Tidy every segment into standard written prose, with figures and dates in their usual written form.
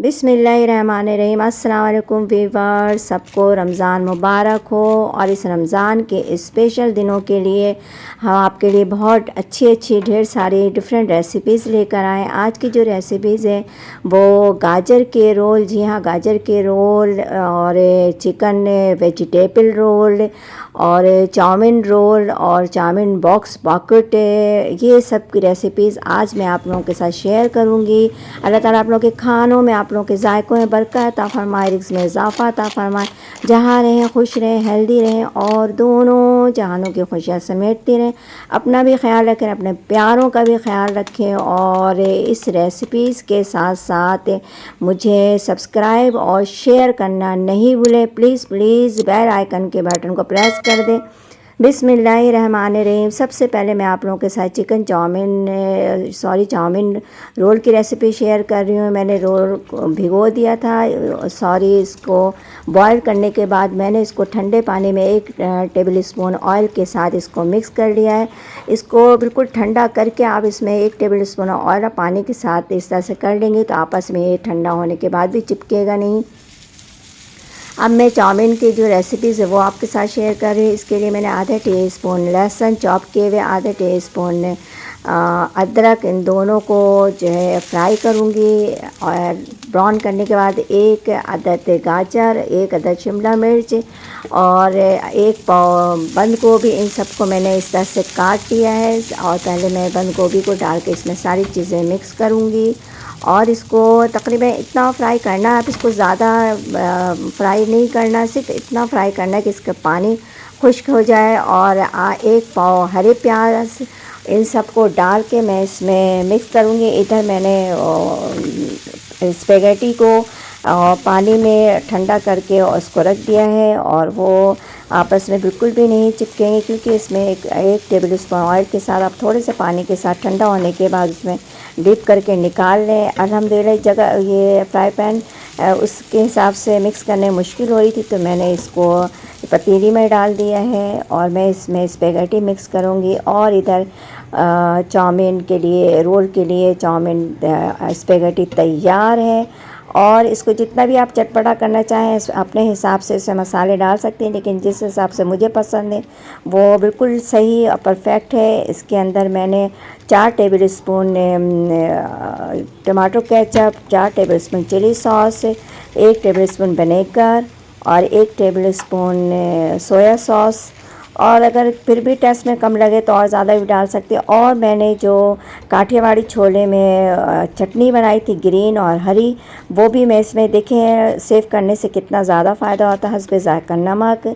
बिस्मिल्लाहिर्रहमानिर्रहीम। अस्सलाम वालेकुम वीवर्स, सबको रमज़ान मुबारक हो। और इस रमज़ान के स्पेशल दिनों के लिए हम आपके लिए बहुत अच्छी ढेर सारी डिफरेंट रेसिपीज़ लेकर आए। आज की जो रेसिपीज़ है वो गाजर के रोल, जी हाँ गाजर के रोल, और चिकन वेजिटेबल रोल, और चाउमीन रोल, और चाउमीन बॉक्स पॉकेट, ये सब की रेसिपीज़ आज मैं आप लोगों के साथ शेयर करूँगी। अल्लाह ताला आप लोगों के खानों में, आप लोगों के जायकों में बरकत अता फरमाए, रिज़्क़ में इजाफ़ा अता फरमाए, जहाँ रहें खुश रहें, हेल्दी रहें और दोनों जहानों की खुशियाँ समेटती रहें। अपना भी ख्याल रखें, अपने प्यारों का भी ख्याल रखें, और इस रेसिपीज़ के साथ साथ मुझे सब्सक्राइब और शेयर करना नहीं भूलें। प्लीज़ बेल आइकन के बटन को प्रेस कर दें। बिस्मिल्लाहिर्रहमानिर्रहीम। सबसे पहले मैं आप लोगों के साथ चाउमीन रोल की रेसिपी शेयर कर रही हूँ। मैंने रोल को भिगो दिया था, इसको बॉईल करने के बाद मैंने इसको ठंडे पानी में 1 टेबल स्पून ऑयल के साथ इसको मिक्स कर लिया है। इसको बिल्कुल ठंडा करके आप इसमें 1 टेबल स्पून ऑयल पानी के साथ इस तरह से कर लेंगे तो आपस में ये ठंडा होने के बाद भी चिपकेगा नहीं। अब मैं चाउमीन की जो रेसिपीज़ है वो आपके साथ शेयर कर रही हूँ। इसके लिए मैंने आधा टीस्पून लहसुन चॉप किए हुए, आधा टीस्पून अदरक, इन दोनों को जो है फ्राई करूँगी। और ब्राउन करने के बाद 1 अदद गाजर, 1 अदद शिमला मिर्च और 1 पाव बंद गोभी, इन सबको मैंने इस तरह से काट लिया है। और पहले मैं बंद गोभी को डाल के इसमें सारी चीज़ें मिक्स करूँगी और इसको तकरीबन इतना फ्राई करना है। आप इसको ज़्यादा फ्राई नहीं करना, सिर्फ इतना फ्राई करना है कि इसका पानी खुश्क हो जाए। और 1 पाव हरे प्याज, इन सब को डाल के मैं इसमें मिक्स करूँगी। इधर मैंने स्पेगेटी को पानी में ठंडा करके और उसको रख दिया है, और वो आपस में बिल्कुल भी नहीं चिपकेंगे क्योंकि इसमें 1 टेबल स्पून ऑयल के साथ आप थोड़े से पानी के साथ ठंडा होने के बाद उसमें डिप करके निकाल लें। अल्हम्दुलिल्लाह जगह ये फ्राई पैन उसके हिसाब से मिक्स करने में मुश्किल हो रही थी तो मैंने इसको पतीली में डाल दिया है और मैं इसमें स्पेगेटी मिक्स करूँगी। और इधर चाउमीन के लिए, रोल के लिए चाउमीन स्पेगेटी तैयार है। और इसको जितना भी आप चटपटा करना चाहें अपने हिसाब से इसमें मसाले डाल सकते हैं, लेकिन जिस हिसाब से मुझे पसंद है वो बिल्कुल सही और परफेक्ट है। इसके अंदर मैंने 4 table spoon tomato ketchup, 4 table spoon chilli sauce, 1 table spoon vinegar और 1 टेबल स्पून सोया सॉस, और अगर फिर भी टेस्ट में कम लगे तो और ज़्यादा भी डाल सकते हैं। और मैंने जो काठियावाड़ी छोले में चटनी बनाई थी ग्रीन और हरी, वो भी मैं इसमें देखें सेव करने से कितना ज़्यादा फ़ायदा होता है। हस्बे ज़ायक़ा नमक,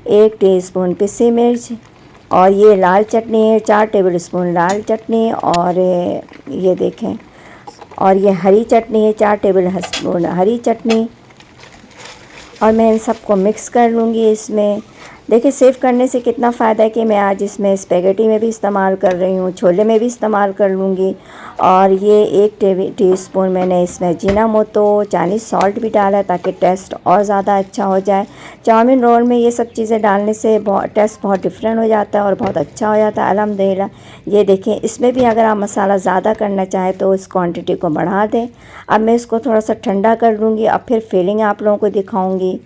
1 टीस्पून पिसी मिर्च, और ये लाल चटनी है 4 टेबल स्पून लाल चटनी, और ये देखें, और ये हरी चटनी है 4 टेबल स्पून हरी चटनी। और मैं इन सबको मिक्स कर लूँगी इसमें। देखिए सेव करने से कितना फ़ायदा है कि मैं आज इसमें स्पेगेटी में भी इस्तेमाल कर रही हूँ, छोले में भी इस्तेमाल कर लूँगी। और ये 1 टीस्पून मैंने इसमें जीनामोतो चाइनीज़ सॉल्ट भी डाला है ताकि टेस्ट और ज़्यादा अच्छा हो जाए। चाउमीन रोल में ये सब चीज़ें डालने से टेस्ट बहुत डिफरेंट हो जाता है और बहुत अच्छा हो जाता है अल्हम्दुलिल्लाह। ये देखें, इसमें भी अगर आप मसाला ज़्यादा करना चाहें तो इस क्वांटिटी को बढ़ा दें। अब मैं इसको थोड़ा सा ठंडा कर लूँगी, अब फिर फिलिंग आप लोगों को दिखाऊँगी।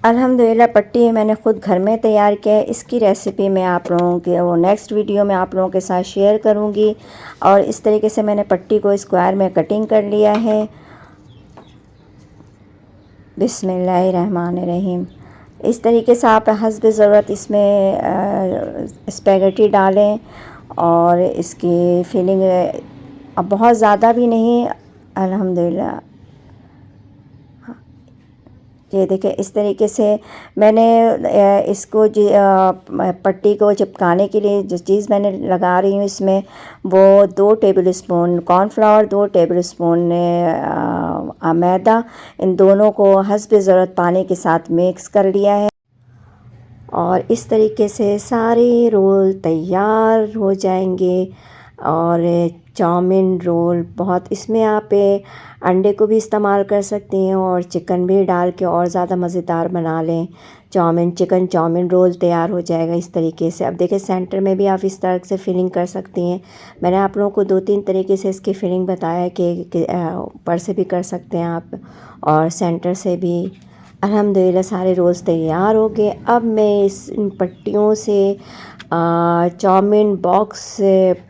अल्हम्दुलिल्लाह पट्टी मैंने ख़ुद घर में तैयार किया है। इसकी रेसिपी मैं आप लोगों के वो नेक्स्ट वीडियो में आप लोगों के साथ शेयर करूंगी। और इस तरीके से मैंने पट्टी को स्क्वायर में कटिंग कर लिया है। बिस्मिल्लाहिर्रहमानिर्रहीम। इस तरीके से आप हस्ब ज़रूरत इसमें स्पेगेटी डालें और इसकी फिलिंग अब बहुत ज़्यादा भी नहीं, अल्हम्दुलिल्लाह। ये देखिए इस तरीके से मैंने इसको पट्टी को चिपकाने के लिए जिस चीज़ मैंने लगा रही हूँ इसमें वो 2 tablespoon cornflour, 2 tablespoon मैदा, इन दोनों को हस्ब ज़रूरत पानी के साथ मिक्स कर लिया है। और इस तरीके से सारे रोल तैयार हो जाएंगे। और चाउमीन रोल बहुत, इसमें आप अंडे को भी इस्तेमाल कर सकती हैं और चिकन भी डाल के और ज़्यादा मज़ेदार बना लें। चिकन चाउमीन रोल तैयार हो जाएगा इस तरीके से। अब देखिए सेंटर में भी आप इस तरह से फिलिंग कर सकती हैं। मैंने आप लोगों को 2-3 तरीके से इसकी फिलिंग बताया कि ऊपर से भी कर सकते हैं आप और सेंटर से भी। अल्हम्दुलिल्लाह सारे रोल्स तैयार हो गए। अब मैं इन पट्टियों से चाउमीन बॉक्स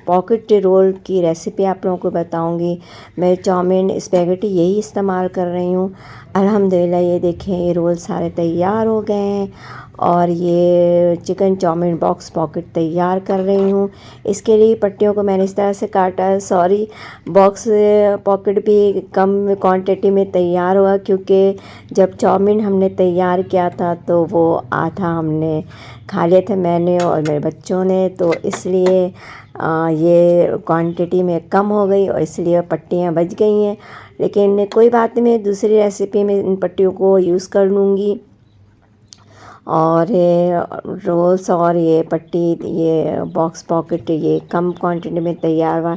पॉकेट रोल की रेसिपी आप लोगों को बताऊंगी। मैं चाउमीन स्पेगेटी यही इस्तेमाल कर रही हूँ। अल्हम्दुलिल्लाह ये देखें ये रोल सारे तैयार हो गए हैं और ये चिकन चाउमीन बॉक्स पॉकेट तैयार कर रही हूँ। इसके लिए पट्टियों को मैंने इस तरह से काटा है। सॉरी, बॉक्स पॉकेट भी कम क्वांटिटी में तैयार हुआ क्योंकि जब चाउमीन हमने तैयार किया था तो वो आधा हमने खा लिए थे, मैंने और मेरे बच्चों ने, तो इसलिए ये क्वांटिटी में कम हो गई और इसलिए पट्टियाँ बच गई हैं। लेकिन कोई बात नहीं, मैं दूसरी रेसिपी में इन पट्टियों को यूज़ कर लूँगी। और रोल्स और ये पट्टी, ये बॉक्स पॉकेट ये कम क्वांटिटी में तैयार हुआ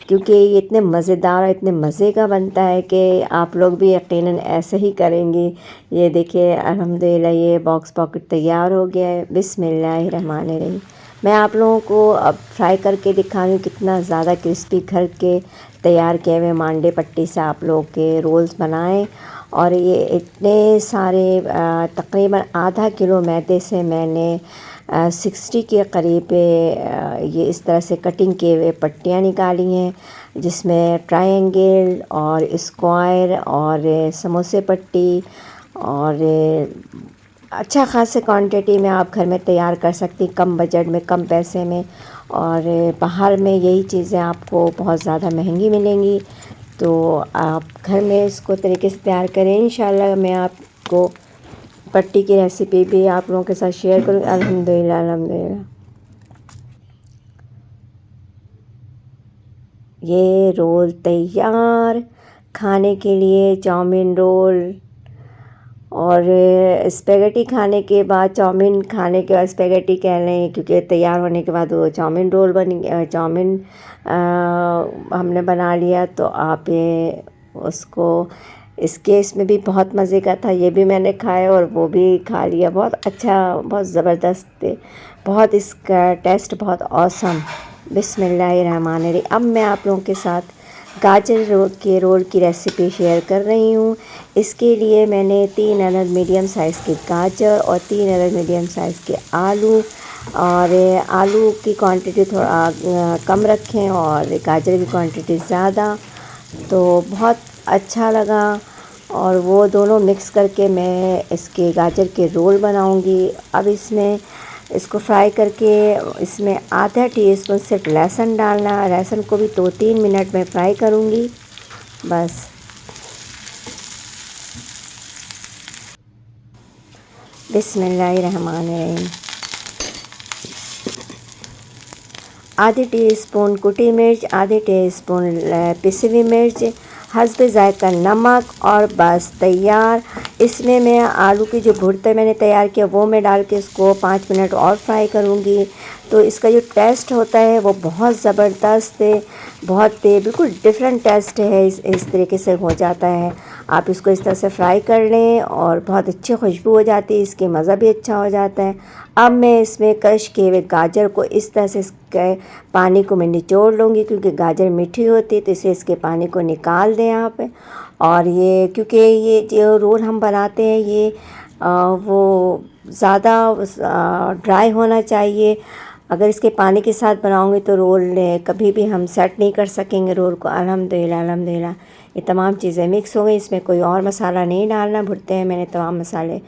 क्योंकि ये इतने मज़ेदार और इतने मज़े का बनता है कि आप लोग भी यकीनन ऐसे ही करेंगी। ये देखिए अल्हम्दुलिल्लाह ये बॉक्स पॉकेट तैयार हो गया है। बिस्मिल्लाहिर्रहमानिर्रहीम। मैं आप लोगों को अब फ्राई करके दिखा रही हूँ कितना ज़्यादा क्रिस्पी घर के तैयार किए हुए मांडे पट्टी से आप लोग के रोल्स बनाएं। और ये इतने सारे तकरीबन आधा किलो मैदे से मैंने 60 के करीब ये इस तरह से कटिंग किए हुए पट्टियाँ निकाली हैं, जिसमें ट्रायंगल और स्क्वायर और समोसे पट्टी और अच्छा खासे क्वांटिटी में आप घर में तैयार कर सकती, कम बजट में, कम पैसे में। और बाहर में यही चीज़ें आपको बहुत ज़्यादा महंगी मिलेंगी, तो आप घर में इसको तरीके से तैयार करें। इंशाल्लाह मैं आपको पट्टी की रेसिपी भी आप लोगों के साथ शेयर करूँ। अल्हम्दुलिल्लाह अल्हम्दुलिल्लाह ये रोल तैयार खाने के लिए, चाउमीन रोल। और स्पेगेटी खाने के बाद, चाउमीन खाने के बाद स्पेगेटी कह लें क्योंकि तैयार होने के बाद वो चाउमीन रोल चाउमीन हमने बना लिया। तो आप ये उसको, इसके इसमें भी बहुत मज़े का था, ये भी मैंने खाया और वो भी खा लिया। बहुत अच्छा, बहुत ज़बरदस्त, बहुत इसका टेस्ट बहुत ऑसम। बिस्मिल्लाहिर्रहमानिर्रहीम। अब मैं आप लोगों के साथ गाजर के रोल की रेसिपी शेयर कर रही हूँ। इसके लिए मैंने 3 अदद मीडियम साइज़ के गाजर और 3 अदद मीडियम साइज़ के आलू, और आलू की क्वांटिटी थोड़ा कम रखें और गाजर की क्वांटिटी ज़्यादा, तो बहुत अच्छा लगा। और वो दोनों मिक्स करके मैं इसके गाजर के रोल बनाऊंगी। अब इसको फ्राई करके इसमें आधा टीस्पून सिर्फ लहसुन डालना। लहसुन को भी 2-3 मिनट में फ्राई करूंगी बस। बिस्मिल्लाहिर्रहमानिर्रहीम। आधी टीस्पून कुटी मिर्च, आधी टीस्पून पिसी हुई मिर्च, हस्बे ज़ायका नमक, और बस तैयार। इसमें मैं आलू की जो भुर्ते मैंने तैयार किया वो मैं डाल के इसको 5 मिनट और फ्राई करूँगी। तो इसका जो टेस्ट होता है वो बहुत ज़बरदस्त है, बहुत बिल्कुल डिफरेंट टेस्ट है, इस तरीके से हो जाता है। आप इसको इस तरह से फ्राई कर लें और बहुत अच्छी खुशबू हो जाती है, इसकी मज़ा भी अच्छा हो जाता है। अब मैं इसमें क्रश किए हुए गाजर को इस तरह से इसके पानी को मैं निचोड़ लूँगी क्योंकि गाजर मीठी होती है, तो इसे इसके पानी को निकाल दें आप। और ये क्योंकि ये जो रोल हम बनाते हैं ये वो ज़्यादा ड्राई होना चाहिए। अगर इसके पानी के साथ बनाऊंगी तो रोल कभी भी हम सेट नहीं कर सकेंगे रोल को। अल्हम्दुलिल्लाह अल्हम्दुलिल्लाह ये तमाम चीज़ें मिक्स हो गई। इसमें कोई और मसाला नहीं डालना, भुनते हैं मैंने तमाम मसाले,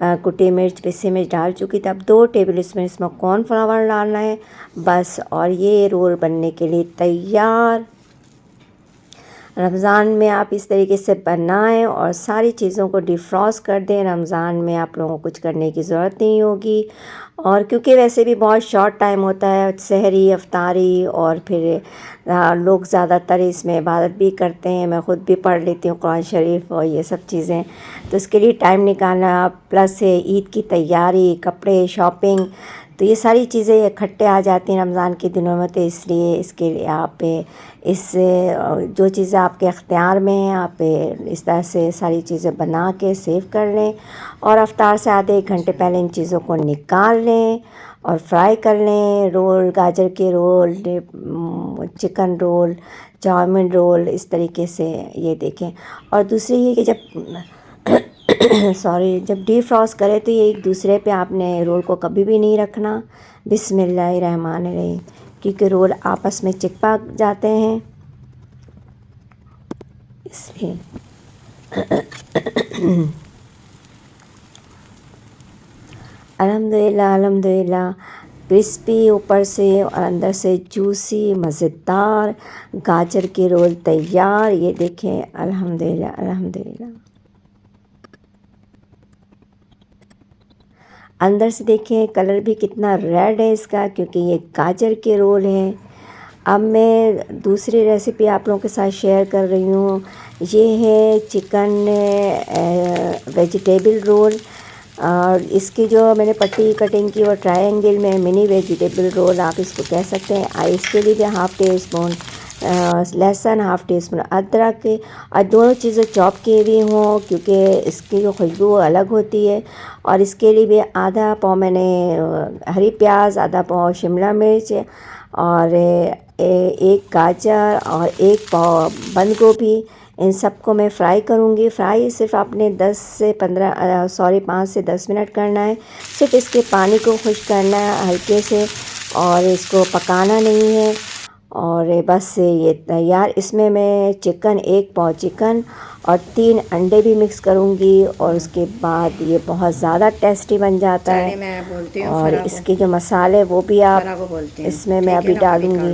कुटी मिर्च, पिसी मिर्च डाल चुकी थी। अब 2 टेबल स्पून इसमें कॉर्नफ्लावर डालना है बस, और ये रोल बनने के लिए तैयार। रमज़ान में आप इस तरीके से बनाएं और सारी चीज़ों को डिफ्रॉस्ट कर दें। रमज़ान में आप लोगों को कुछ करने की ज़रूरत नहीं होगी, और क्योंकि वैसे भी बहुत शॉर्ट टाइम होता है, सहरी, अफ्तारी, और फिर लोग ज़्यादातर इसमें इबादत भी करते हैं। मैं ख़ुद भी पढ़ लेती हूँ कुरान शरीफ और ये सब चीज़ें, तो इसके लिए टाइम निकालना, प्लस ईद की तैयारी, कपड़े, शॉपिंग, तो ये सारी चीज़ें इकट्ठे आ जाती हैं रमज़ान के दिनों में, तो इसलिए इसके लिए आप इस जो चीज़ें आपके अख्तियार में हैं आप इस तरह से सारी चीज़ें बना के सेव कर लें और अफ्तार से आधे 1 घंटे पहले इन चीज़ों को निकाल लें और फ्राई कर लें। रोल, गाजर के roll, chicken roll, chow mein roll, इस तरीके से ये देखें। और दूसरी ये कि जब सॉरी, जब डीफ्रॉस्ट करें तो ये एक दूसरे पे आपने रोल को कभी भी नहीं रखना। बिस्मिल्लाहिर्रहमानिर्रहीम, क्योंकि रोल आपस में चिपक जाते हैं इसलिए। अल्हम्दुलिल्लाह, अल्हम्दुलिल्लाह, क्रिस्पी ऊपर से और अंदर से जूसी मज़ेदार गाजर के रोल तैयार। ये देखें, अल्हम्दुलिल्लाह, अल्हम्दुलिल्लाह। अंदर से देखें कलर भी कितना रेड है इसका, क्योंकि ये गाजर के रोल हैं। अब मैं दूसरी रेसिपी आप लोगों के साथ शेयर कर रही हूँ। ये है चिकन वेजिटेबल रोल, और इसकी जो मैंने पट्टी कटिंग की वो ट्रायंगल में मिनी वेजिटेबल रोल आप इसको कह सकते हैं। इसके लिए भी 1/2 टी स्पून लहसुन, 1/2 टी स्पून अदरक, और दोनों चीज़ें चॉप की हुई हों, क्योंकि इसकी जो खुशबू अलग होती है। और इसके लिए भी आधा पाव मैंने हरी प्याज, आधा पाव शिमला मिर्च, और एक गाजर और एक पाव बंद गोभी, इन सबको मैं फ्राई करूँगी। फ्राई सिर्फ आपने 5 से 10 मिनट करना है। सिर्फ इसके पानी को खुश करना है हल्के से, और इसको पकाना नहीं है। और बस ये तैयार। इसमें मैं चिकन, 1 पाव चिकन और 3 अंडे भी मिक्स करूँगी, और उसके बाद ये बहुत ज़्यादा टेस्टी बन जाता है। मैं बोलती हूँ और इसके जो मसाले वो भी आप इसमें मैं अभी डालूँगी।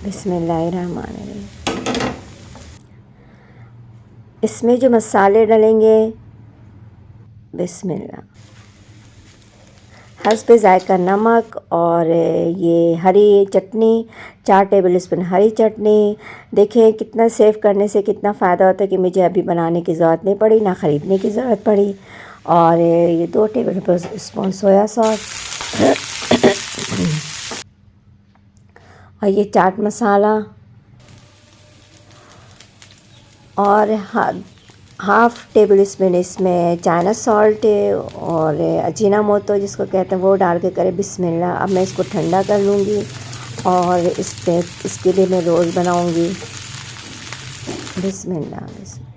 बिस्मिल्लाहिर्रहमानिर्रहीम। इसमें जो मसाले डलेंगे, बिस्मिल्लाह, हस्बे ज़ायका नमक, और ये हरी चटनी, 4 टेबल स्पून हरी चटनी। देखिए कितना सेव करने से कितना फ़ायदा होता है कि मुझे अभी बनाने की ज़रूरत नहीं पड़ी, ना ख़रीदने की ज़रूरत पड़ी। और ये 2 टेबल स्पून सोया सॉस, और ये चाट मसाला, और 1/2 टेबल स्पून इसमें चाइना सॉल्ट और अजीनामोटो जिसको कहते हैं वो डाल के करें। बिस्मिल्लाह। अब मैं इसको ठंडा कर लूँगी और इसके लिए मैं रोल बनाऊँगी। बिस्मिल्लाह, बिस्मिल्लाह।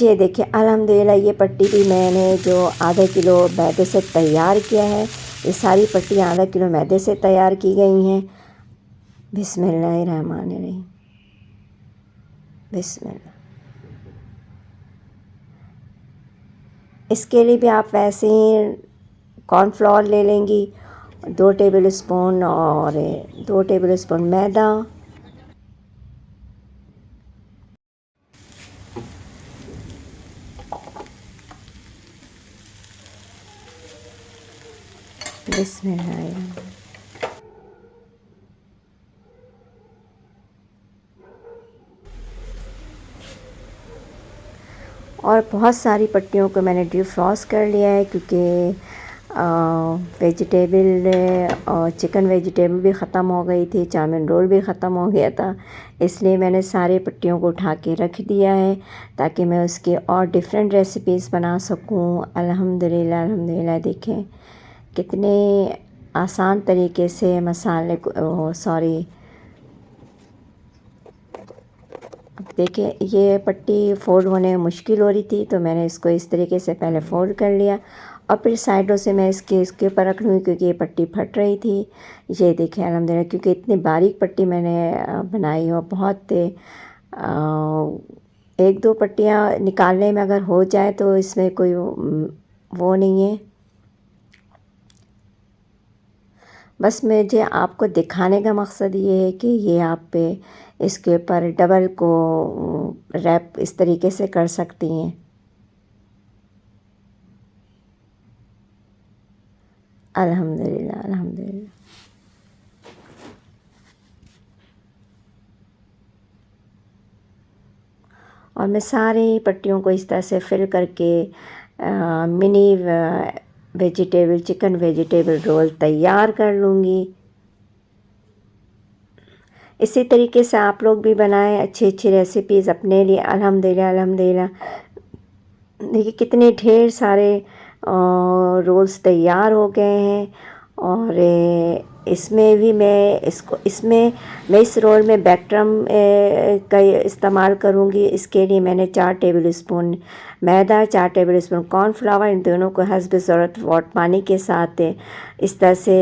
ये देखिए, अल्हम्दुलिल्लाह, ये पट्टी भी मैंने जो आधा किलो मैदे से तैयार किया है। ये सारी पट्टियाँ आधा किलो मैदे से तैयार की गई हैं। बिस्मिल्लाहिर्रहमानिर्रहीम, बिस्मिल्लाह। इसके लिए भी आप वैसे ही कॉर्नफ्लोर ले लेंगी, 2 टेबल स्पून, और 2 टेबल स्पून मैदा, बिस्मिल्लाह। और बहुत सारी पट्टियों को मैंने डिफ्रॉस्ट कर लिया है, क्योंकि वेजिटेबल और चिकन वेजिटेबल भी ख़त्म हो गई थी, चाउमीन रोल भी ख़त्म हो गया था। इसलिए मैंने सारे पट्टियों को उठा के रख दिया है ताकि मैं उसकी और डिफरेंट रेसिपीज़ बना सकूं। अल्हम्दुलिल्लाह, अल्हम्दुलिल्लाह। देखें कितने आसान तरीके से मसाले को, सॉरी, देखिए ये पट्टी फ़ोल्ड होने में मुश्किल हो रही थी, तो मैंने इसको इस तरीके से पहले फ़ोल्ड कर लिया, और फिर साइडों से मैं इसके ऊपर रख लूँगी, क्योंकि ये पट्टी फट रही थी। ये देखिए, अल्हम्दुलिल्लाह, क्योंकि इतनी बारीक पट्टी मैंने बनाई हो, बहुत 1-2 पट्टियाँ निकालने में अगर हो जाए तो इसमें कोई वो नहीं है। बस मुझे आपको दिखाने का मकसद ये है कि ये आप इसके ऊपर डबल को रैप इस तरीके से कर सकती हैं। अल्हम्दुलिल्लाह, अल्हम्दुलिल्लाह। और मैं सारी पट्टियों को इस तरह से फिल करके मिनी चिकन वेजिटेबल रोल तैयार कर लूँगी। इसी तरीके से आप लोग भी बनाएं अच्छी अच्छी रेसिपीज़ अपने लिए। अल्हम्दुलिल्लाह अल्हम्दुलिल्लाह। देखिए कितने ढेर सारे रोल्स तैयार हो गए हैं। और इसमें भी मैं इस रोल में बैक्ट्रम का इस्तेमाल करूँगी। इसके लिए मैंने 4 टेबल स्पून मैदा, 4 टेबल स्पून कॉर्नफ्लावर, इन दोनों को हस्ब ज़रूरत पानी के साथ इस तरह से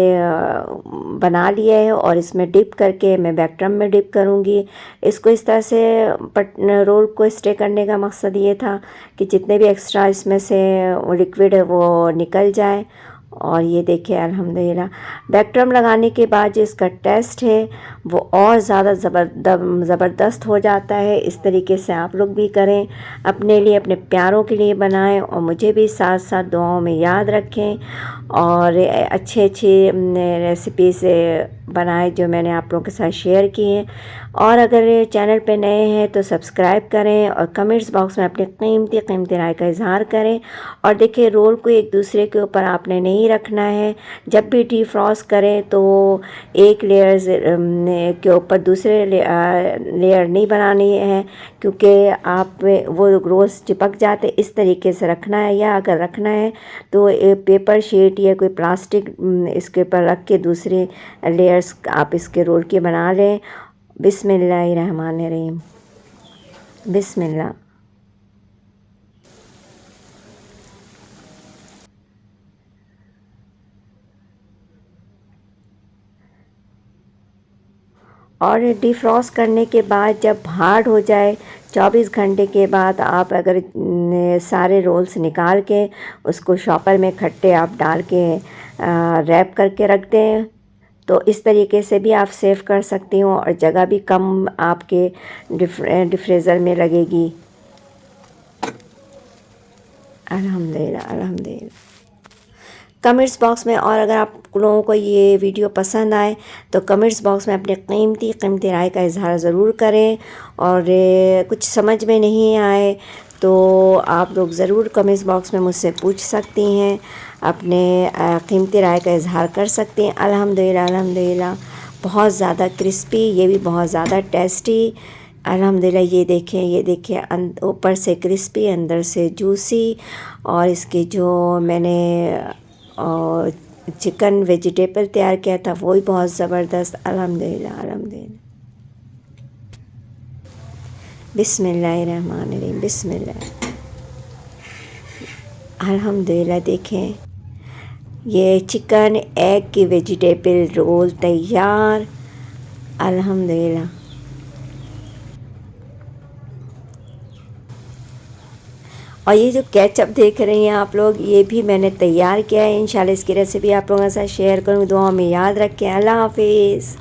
बना लिया है। और इसमें डिप करके मैं बैक्ट्रम में डिप करूँगी। इसको इस तरह से रोल को स्टे करने का मकसद ये था कि जितने भी एक्स्ट्रा इसमें से लिक्विड है वो निकल जाए। और ये देखिए अल्हम्दुलिल्लाह बैक्ट्रम लगाने के बाद जो इसका टेस्ट है वो और ज़्यादा ज़बरदस्त हो जाता है। इस तरीके से आप लोग भी करें, अपने लिए, अपने प्यारों के लिए बनाएं और मुझे भी साथ साथ दुआओं में याद रखें। और अच्छी रेसिपी से बनाएं जो मैंने आप लोगों के साथ शेयर की हैं। और अगर चैनल पे नए हैं तो सब्सक्राइब करें और कमेंट्स बॉक्स में अपनी कीमती राय का इज़हार करें। और देखिए रोल को एक दूसरे के ऊपर आपने नहीं रखना है। जब भी डिफ्रॉस्ट करें तो एक लेयर्स के ऊपर दूसरे लेयर नहीं बनानी है, क्योंकि आप वो रोल्स चिपक जाते। इस तरीके से रखना है, या अगर रखना है तो पेपर शीट या कोई प्लास्टिक इसके ऊपर रख के दूसरे लेयर्स आप इसके रोल के बना लें। बिस्मिल्लाहिर्रहमानिर्रहीम। बिस्मिल्लाह। और डिफ्रॉस्ट करने के बाद जब हार्ड हो जाए 24 घंटे के बाद आप अगर सारे रोल्स निकाल के उसको शॉपर में खट्टे आप डाल के रैप करके रख दें तो इस तरीके से भी आप सेव कर सकती हो और जगह भी कम आपके डिफ्रीज़र में लगेगी। अल्हम्दुलिल्लाह अल्हम्दुलिल्लाह। कमेंट्स बॉक्स में, और अगर आप लोगों को ये वीडियो पसंद आए तो कमेंट्स बॉक्स में अपने कीमती राय का इज़हार ज़रूर करें। और कुछ समझ में नहीं आए तो आप लोग ज़रूर कमेंट्स बॉक्स में मुझसे पूछ सकती हैं, अपने कीमती राय का इज़हार कर सकती हैं। अल्हम्दुलिल्लाह अल्हम्दुलिल्लाह बहुत ज़्यादा क्रिस्पी, ये भी बहुत ज़्यादा टेस्टी। अल्हम्दुलिल्लाह ये देखें ऊपर से क्रिस्पी अंदर से जूसी। और इसके जो मैंने चिकन वेजिटेबल तैयार किया था वो भी बहुत ज़बरदस्त। अल्हम्दुलिल्लाह अल्हम्दुलिल्लाह। बिस्मिल्लाहिर्रहमानिर्रहीम। बिस्मिल्लाह। अल्हम्दुलिल्लाह देखें ये चिकन एग की वेजिटेबल रोल तैयार। अल्हम्दुलिल्लाह। और ये जो केचप देख रही हैं आप लोग, ये भी मैंने तैयार किया है। इंशाल्लाह इसकी रेसिपी आप लोगों के साथ शेयर करूँगी। दुआ में याद रखें। अल्लाह हाफिज़।